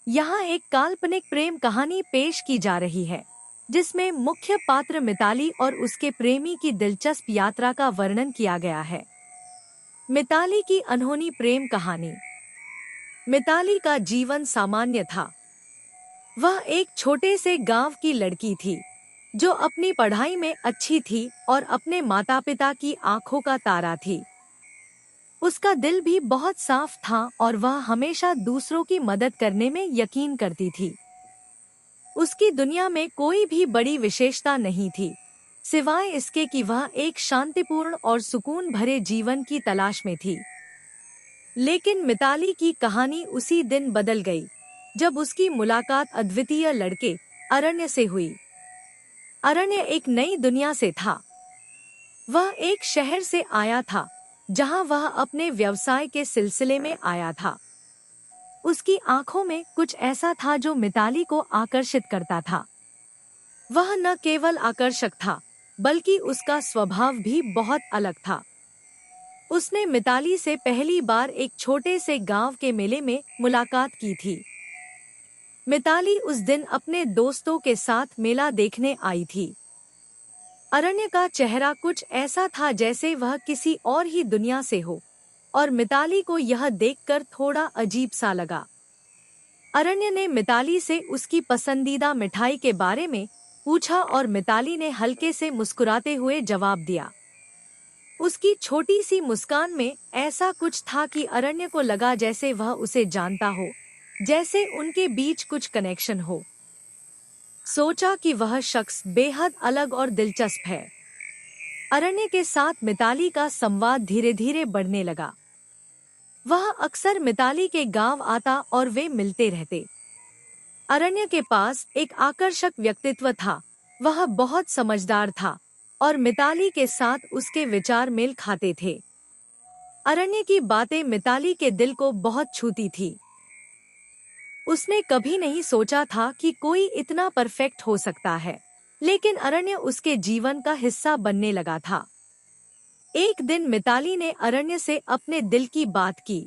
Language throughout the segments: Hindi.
यहाँ एक काल्पनिक प्रेम कहानी पेश की जा रही है, जिसमें मुख्य पात्र मिताली और उसके प्रेमी की दिलचस्प यात्रा का वर्णन किया गया है। मिताली की अनहोनी प्रेम कहानी। मिताली का जीवन सामान्य था। वह एक छोटे से गांव की लड़की थी, जो अपनी पढ़ाई में अच्छी थी और अपने माता पिता की आंखों का तारा थी। उसका दिल भी बहुत साफ था और वह हमेशा दूसरों की मदद करने में यकीन करती थी। उसकी दुनिया में कोई भी बड़ी विशेषता नहीं थी, सिवाय इसके कि वह एक शांतिपूर्ण और सुकून भरे जीवन की तलाश में थी। लेकिन मिताली की कहानी उसी दिन बदल गई, जब उसकी मुलाकात अद्वितीय लड़के अरण्य से हुई। अरण्य एक नई दुनिया से था। वह एक शहर से आया था, जहां वह अपने व्यवसाय के सिलसिले में आया था। उसकी आंखों में कुछ ऐसा था जो मिताली को आकर्षित करता था। वह न केवल आकर्षक था, बल्कि उसका स्वभाव भी बहुत अलग था। उसने मिताली से पहली बार एक छोटे से गांव के मेले में मुलाकात की थी। मिताली उस दिन अपने दोस्तों के साथ मेला देखने आई थी। अरण्य का चेहरा कुछ ऐसा था जैसे वह किसी और ही दुनिया से हो, और मिताली को यह देखकर थोड़ा अजीब सा लगा। अरण्य ने मिताली से उसकी पसंदीदा मिठाई के बारे में पूछा और मिताली ने हल्के से मुस्कुराते हुए जवाब दिया। उसकी छोटी सी मुस्कान में ऐसा कुछ था कि अरण्य को लगा जैसे वह उसे जानता हो, जैसे उनके बीच कुछ कनेक्शन हो। सोचा कि वह शख्स बेहद अलग और दिलचस्प है। अरण्य के साथ मिताली का संवाद धीरे धीरे बढ़ने लगा। वह अक्सर मिताली के गांव आता और वे मिलते रहते। अरण्य के पास एक आकर्षक व्यक्तित्व था। वह बहुत समझदार था और मिताली के साथ उसके विचार मेल खाते थे। अरण्य की बातें मिताली के दिल को बहुत छूती थी। उसने कभी नहीं सोचा था कि कोई इतना परफेक्ट हो सकता है, लेकिन अरण्य उसके जीवन का हिस्सा बनने लगा था। एक दिन मिताली ने अरण्य से अपने दिल की बात की।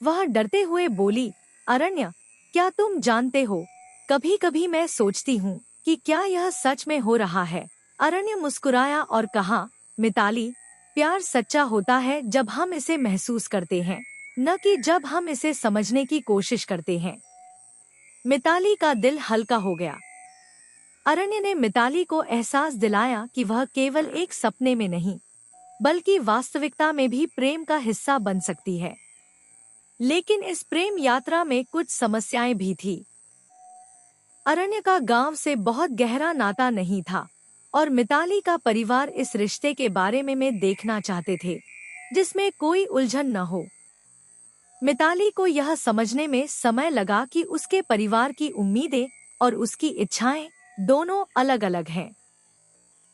वह डरते हुए बोली, अरण्य, क्या तुम जानते हो, कभी कभी मैं सोचती हूँ कि क्या यह सच में हो रहा है। अरण्य मुस्कुराया और कहा, मिताली, प्यार सच्चा होता है जब हम इसे महसूस करते हैं, न कि जब हम इसे समझने की कोशिश करते हैं। मिताली का दिल हल्का हो गया। अरण्य ने मिताली को एहसास दिलाया कि वह केवल एक सपने में नहीं, बल्कि वास्तविकता में भी प्रेम का हिस्सा बन सकती है। लेकिन इस प्रेम यात्रा में कुछ समस्याएं भी थी। अरण्य का गांव से बहुत गहरा नाता नहीं था, और मिताली का परिवार इस रिश्ते के बारे में देखना चाहते थे, जिसमें कोई उलझन न हो। मिताली को यह समझने में समय लगा कि उसके परिवार की उम्मीदें और उसकी इच्छाएं दोनों अलग अलग हैं।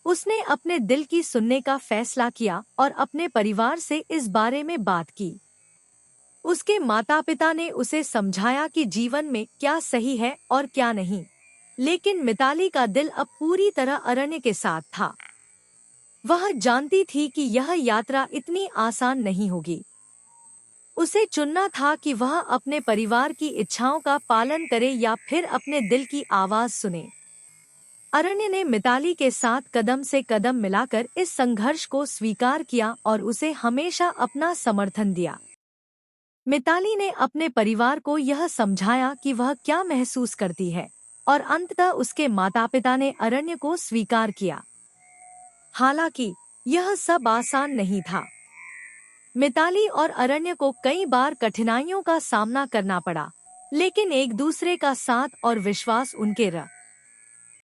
उसने अपने दिल की सुनने का फैसला किया और अपने परिवार से इस बारे में बात की। उसके माता पिता ने उसे समझाया कि जीवन में क्या सही है और क्या नहीं, लेकिन मिताली का दिल अब पूरी तरह अरण्य के साथ था। वह जानती थी कि यह यात्रा इतनी आसान नहीं होगी। उसे चुनना था कि वह अपने परिवार की इच्छाओं का पालन करे या फिर अपने दिल की आवाज सुने। अरण्य ने मिताली के साथ कदम से कदम मिलाकर इस संघर्ष को स्वीकार किया और उसे हमेशा अपना समर्थन दिया। मिताली ने अपने परिवार को यह समझाया कि वह क्या महसूस करती है, और अंततः उसके माता पिता ने अरण्य को स्वीकार किया। हालांकि यह सब आसान नहीं था। मिताली और अरण्य को कई बार कठिनाइयों का सामना करना पड़ा, लेकिन एक दूसरे का साथ और विश्वास उनके